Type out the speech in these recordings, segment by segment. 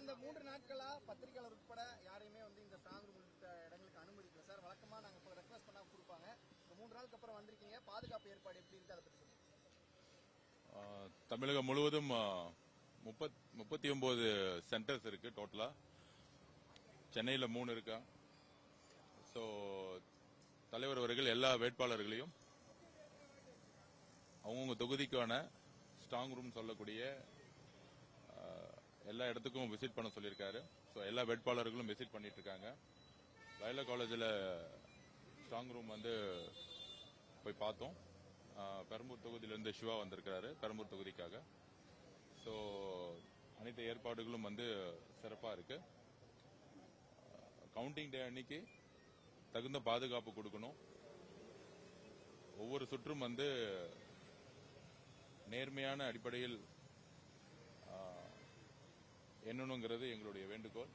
கடந்த 3 நாட்களா பத்திரிகையாளர் உட்பட யாரையுமே இந்த ஸ்ட்ராங் ரூம் இடங்களுக்கு அனுமதிக்கல சார். வழக்கமா நாங்க இப்போ ரெக்வஸ்ட் பண்ணா கொடுப்பாங்க. 3 நாளுக்கு அப்புறம் வந்திருக்கீங்க, பாதுகாப்பு ஏற்பாடு எப்படி இருக்கு அதை பத்தி சொல்லுங்க. தமிழகம் முழுவதும் 39 சென்டர்ஸ் இருக்கு டோட்டலா. சென்னையில் 3 இருக்கா. ஸோ தலைவர் அவர்கள் எல்லா வேட்பாளர்களையும் அவங்கவுங்க தொகுதிக்கான ஸ்ட்ராங் ரூம் சொல்லக்கூடிய எல்லா இடத்துக்கும் விசிட் பண்ண சொல்லியிருக்காரு. ஸோ எல்லா வேட்பாளர்களும் விசிட் பண்ணிட்டு இருக்காங்க. லயோலா காலேஜில் ஸ்ட்ராங் ரூம் போய் பார்த்தோம். பெரம்பூர் தொகுதியிலிருந்து சிவா வந்திருக்கிறாரு பெரம்பூர் தொகுதிக்காக. ஸோ அனைத்து ஏற்பாடுகளும் சிறப்பாக இருக்கு. கவுண்டிங் டே அன்னைக்கு தகுந்த பாதுகாப்பு கொடுக்கணும். ஒவ்வொரு சுற்றும் நேர்மையான அடிப்படையில் எண்ணணுங்கிறது எங்களுடைய வேண்டுகோள்.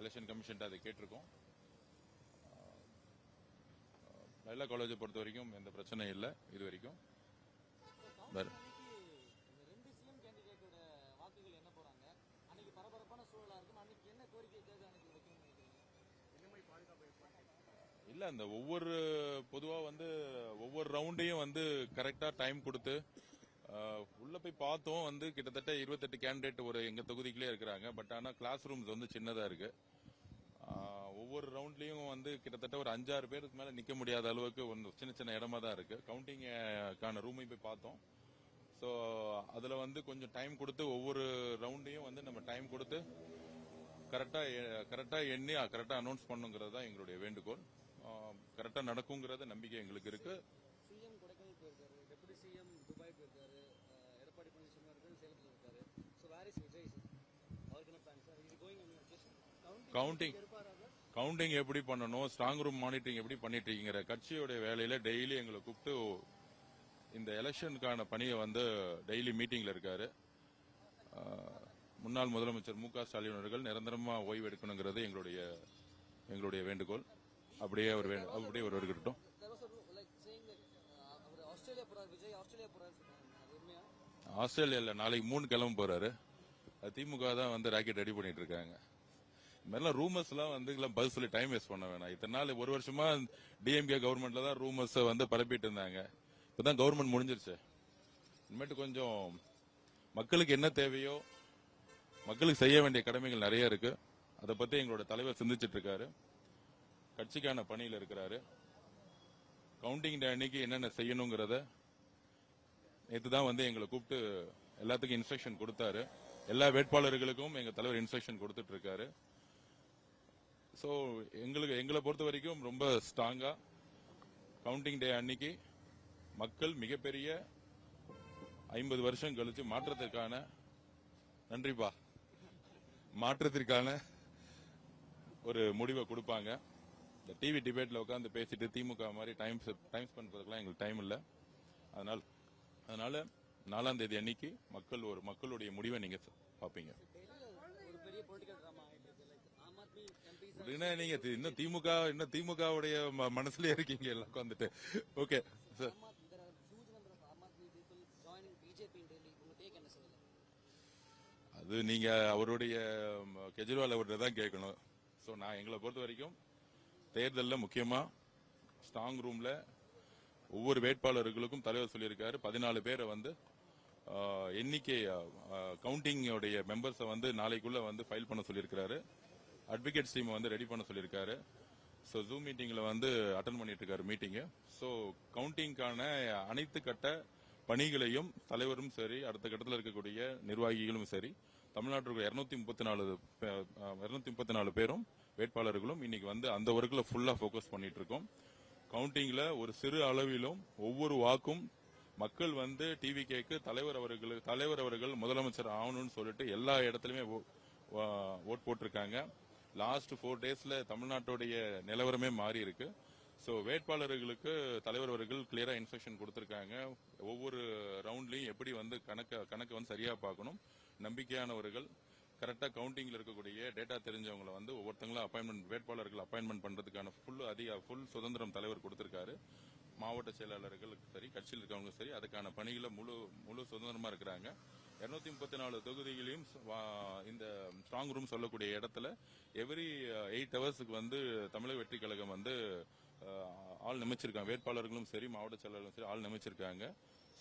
எலெக்ஷன் கமிஷன் அதை கேட்டிருக்கோம். லயோலா காலேஜை பொறுத்த வரைக்கும் எந்த பிரச்சனையும் இல்லை இது வரைக்கும். இல்ல அந்த பொதுவா ஒவ்வொரு ரவுண்டையும் கரெக்டா டைம் கொடுத்து உள்ள போய் பார்த்தோம். கிட்டத்தட்ட 28 கேண்டிடேட் எங்க தொகுதிக்குள்ளே இருக்கிறாங்க. பட் ஆனா கிளாஸ் ரூம்ஸ் சின்னதா இருக்கு. ஒவ்வொரு ரவுண்ட்லயும் கிட்டத்தட்ட ஒரு 5-6 பேருக்கு மேல நிக்க முடியாத அளவுக்கு சின்ன சின்ன இடமா தான் இருக்கு. கவுண்டிங்கான ரூமையும் போய் பார்த்தோம். ஸோ அதுல கொஞ்சம் டைம் கொடுத்து ஒவ்வொரு ரவுண்டையும் நம்ம டைம் கொடுத்து கரெக்டா எண்ணி கரெக்டா அனௌன்ஸ் பண்ணுங்கிறது தான் எங்களுடைய வேண்டுகோள். கரெக்டா நடக்குங்கிறத நம்பிக்கை எங்களுக்கு இருக்கு. சிஎம் கொடைக்கானல் போயிருக்காரு, டெபுட்டி சிஎம் துபாய் போயிருக்காரு, எடப்பாடி பழனிசாமி அவர்கள் சேலத்தில் இருக்காரு. So where is Vijay sir? அவருக்கு என்ன பிளான் சார்? இது கோயிங் கவுண்டிங் எப்படி பண்ணணும், ஸ்ட்ராங் ரூம் மானிட்டரிங் எப்படி பண்ணிட்டு இருக்கீங்கிற கட்சியோட வேலையில டெய்லி எங்களை கூப்பிட்டு இந்த எலெக்ஷனுக்கான பணியை டெய்லி மீட்டிங்ல இருக்காரு. முன்னாள் முதலமைச்சர் மு.க. ஸ்டாலின் அவர்கள் நிரந்தரமா ஓய்வு எடுக்கணுங்கிறது எங்களுடைய வேண்டுகோள். அப்படியே ஒரு இருக்கட்டும். ஆஸ்திரேலியால நாளைக்கு 3 கிளம்ப போறாரு. திமுக தான் ராக்கெட் ரெடி பண்ணிட்டு இருக்காங்க. இந்த மாதிரிலாம் ரூமர்ஸ் எல்லாம் பதில் சொல்லி டைம் வேஸ்ட் பண்ண வேணாம். இத்தனை நாள் ஒரு வருஷமா டிஎம்கே கவர்மெண்ட்ல தான் ரூமர்ஸ் பரப்பிட்டு இருந்தாங்க. இப்பதான் கவர்மெண்ட் முடிஞ்சிருச்சு. இனிமேட்டு கொஞ்சம் மக்களுக்கு என்ன தேவையோ, மக்களுக்கு செய்ய வேண்டிய கடமைகள் நிறைய இருக்கு. அதை பத்தி எங்களோட தலைவர் சிந்திச்சிட்டு இருக்காரு. கட்சிக்கான பணியில் இருக்கிறாரு. கவுண்டிங் டே அன்னைக்கு என்னென்ன செய்யணுங்கிறத நேற்று தான் எங்களை கூப்பிட்டு எல்லாத்துக்கும் இன்ஸ்ட்ரக்ஷன் கொடுத்தாரு. எல்லா வேட்பாளர்களுக்கும் எங்க தலைவர் இன்ஸ்ட்ரக்ஷன் கொடுத்துட்டு இருக்காரு. ஸோ எங்களை பொறுத்த வரைக்கும் ரொம்ப ஸ்ட்ராங்கா கவுண்டிங் டே அன்னைக்கு மக்கள் மிகப்பெரிய 50 வருஷம் கழிச்சு மாற்றத்திற்கான ஒரு முடிவை கொடுப்பாங்க. இந்த டிவி டிபேட்ல உட்காந்து பேசிட்டு திமுக மாதிரி டைம் ஸ்பெண்ட் பண்றதுக்கெல்லாம் எங்களுக்கு டைம் இல்ல. அதனால 4ஆம் தேதி அன்னைக்கு மக்களுடைய முடிவை நீங்க பாப்பீங்க. நீங்க இன்னும் திமுகவுடைய மனசுலயே இருக்கீங்க எல்லாம் உட்காந்துட்டு. Okay sir. அது நீங்க அவருடைய கெஜ்ரிவால் அவர்கிட்ட தான் கேட்கணும். ஸோ நான் எங்களை பொறுத்த வரைக்கும் தேர்தலில் முக்கியமா ஸ்ட்ராங் ரூம்ல ஒவ்வொரு வேட்பாளர்களுக்கும் தலைவர் சொல்லியிருக்காரு 14 பேரை எண்ணிக்கை கவுண்டிங் மெம்பர்ஸை நாளைக்குள்ள ஃபைல் பண்ண சொல்லியிருக்காரு. அட்வொகேட்ஸ் டீம் ரெடி பண்ண சொல்லியிருக்காரு. ஸோ ஜூம் மீட்டிங்ல அட்டன் பண்ணிட்டு இருக்காரு மீட்டிங். ஸோ கவுண்டிங்கான அனைத்து கட்ட பணிகளையும் தலைவரும் சரி, அடுத்த கட்டத்தில் இருக்கக்கூடிய நிர்வாகிகளும் சரி, தமிழ்நாட்டில் 234 பேரும் வேட்பாளர்களும் இன்னைக்கு அந்த ஒர்க்ல ஃபுல்லா போக்கஸ் பண்ணிட்டு இருக்கோம். கவுண்டிங்ல ஒரு சிறு அளவிலும் ஒவ்வொரு வாக்கும் மக்கள் டிவி கேக்கு தலைவர் அவர்கள் முதலமைச்சர் ஆகணும்னு சொல்லிட்டு எல்லா இடத்துலயுமே ஓட் போட்டிருக்காங்க. லாஸ்ட் 4 டேஸ்ல தமிழ்நாட்டுடைய நிலவரமே மாறி இருக்கு. சோ வேட்பாளர்களுக்கு தலைவர் அவர்கள் கிளியரா இன்ஸ்ட்ரக்ஷன் கொடுத்திருக்காங்க. ஒவ்வொரு ரவுண்ட்லயும் எப்படி கணக்கு சரியா பார்க்கணும். நம்பிக்கையானவர்கள் கரெக்டா கவுண்டிங்ல இருக்கக்கூடிய டேட்டா தெரிஞ்சவங்களை ஒவ்வொருத்தங்களும் வேட்பாளர்கள் அப்பாயின்மெண்ட் பண்றதுக்கான ஃபுல் சுதந்திரம் தலைவர் கொடுத்திருக்காரு. மாவட்ட செயலாளர்களுக்கு சரி, கட்சியில் இருக்கவங்க சரி, அதுக்கான பணிகளை முழு சுதந்திரமா இருக்கிறாங்க. 234 தொகுதிகளையும் இந்த ஸ்ட்ராங் ரூம் சொல்லக்கூடிய இடத்துல எவ்ரி 8 ஹவர்ஸுக்கு வந்து தமிழக வெற்றி கழகம் வந்து ஆள் நியமிச்சிருக்காங்க. வேட்பாளர்களும் சரி, மாவட்ட செயலாளர்களும் சரி ஆள் நியமிச்சிருக்காங்க.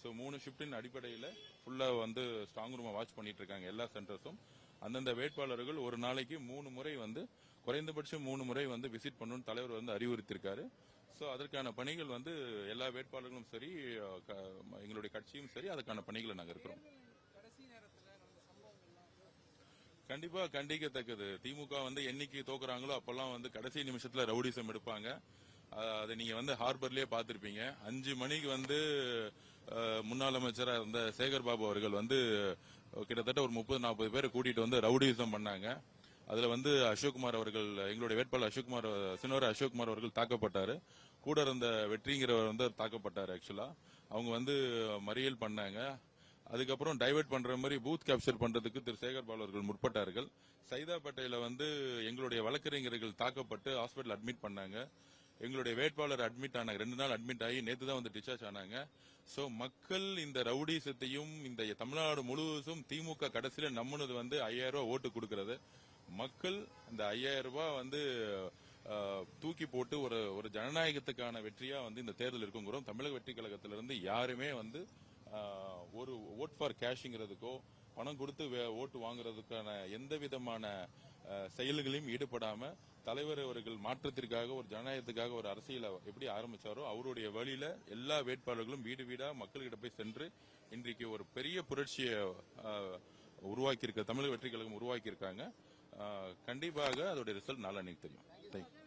ஸோ 3 ஷிப்டின் அடிப்படையில் ஃபுல்லா வந்து ஸ்ட்ராங் ரூமை வாட்ச் பண்ணிட்டு இருக்காங்க எல்லா சென்டர்ஸும். அந்தந்த வேட்பாளர்கள் ஒரு நாளைக்கு 3 முறை வந்து குறைந்தபட்சம் 3 முறை வந்து விசிட் பண்ணணும்னு தலைவர் வந்து அறிவுறுத்திருக்காரு. ஸோ அதற்கான பணிகள் வந்து எல்லா வேட்பாளர்களும் சரி, எங்களுடைய கட்சியும் சரி, அதுக்கான பணிகளை நாங்கள் இருக்கிறோம். கண்டிப்பா கண்டிக்கத்தக்கது. திமுக வந்து என்னைக்கு தோக்குறாங்களோ அப்பெல்லாம் வந்து கடைசி நிமிஷத்துல ரவுடிசம் எடுப்பாங்க. அதை நீங்க வந்து ஹார்பர்லயே பாத்திருப்பீங்க. 5 மணிக்கு வந்து முன்னாள் அமைச்சரா இருந்த சேகர் பாபு அவர்கள் வந்து கிட்டத்தட்ட ஒரு 30-40 பேரை கூட்டிட்டு வந்து ரவுடிசம் பண்ணாங்க. அதுல வந்து அசோக்குமார் அவர்கள், எங்களுடைய வேட்பாளர் சின்னவர் அசோக்குமார் அவர்கள் தாக்கப்பட்டாரு. கூட இருந்த வெற்றிங்கிறவர் வந்து தாக்கப்பட்டாரு. ஆக்சுவலா அவங்க வந்து மறியல் பண்ணாங்க. அதுக்கப்புறம் டைவர்ட் பண்ற மாதிரி பூத் கேப்சர் பண்றதுக்கு திரு சேகர் பாபு அவர்கள் முற்பட்டார்கள். சைதாப்பேட்டையில வந்து எங்களுடைய வழக்கறிஞர்கள் தாக்கப்பட்டு ஹாஸ்பிட்டல் அட்மிட் பண்ணாங்க. எங்களுடைய வேட்பாளர் அட்மிட் ஆனாங்க. 2 நாள் அட்மிட் ஆகி நேத்து தான் வந்து டிஸ்சார்ஜ் ஆனாங்க. சோ மக்கள் இந்த ரவுடிசத்தையும் இந்த தமிழ்நாடு முழுவதும் திமுக கடைசியில நம்பினது வந்து 5000 ரூபாய் ஓட்டு கொடுக்கிறது. மக்கள் இந்த 5000 ரூபாய் வந்து தூக்கி போட்டு ஒரு ஜனநாயகத்துக்கான வெற்றியா வந்து இந்த தேர்தல் இருக்குங்கிறோம். தமிழக வெற்றி கழகத்திலிருந்து யாருமே வந்து ஒரு ஓட் ஃபார் கேஷ்ங்கிறதுக்கோ பணம் கொடுத்து ஓட்டு வாங்குறதுக்கான எந்த விதமான செயல்களையும் ஈடுபடாம தலைவர் அவர்கள் மாற்றத்திற்காக, ஒரு ஜனநாயகத்துக்காக ஒரு அரசியலை எப்படி ஆரம்பிச்சாரோ அவருடைய வழியில எல்லா வேட்பாளர்களும் வீடு வீடா மக்கள்கிட்ட போய் சென்று இன்றைக்கு ஒரு பெரிய புரட்சியை உருவாக்கி இருக்க தமிழக வெற்றி கழகம் உருவாக்கி இருக்காங்க. கண்டிப்பாக அதோட ரிசல்ட் நாளன்னைக்கு தெரியும். தேங்க்யூ.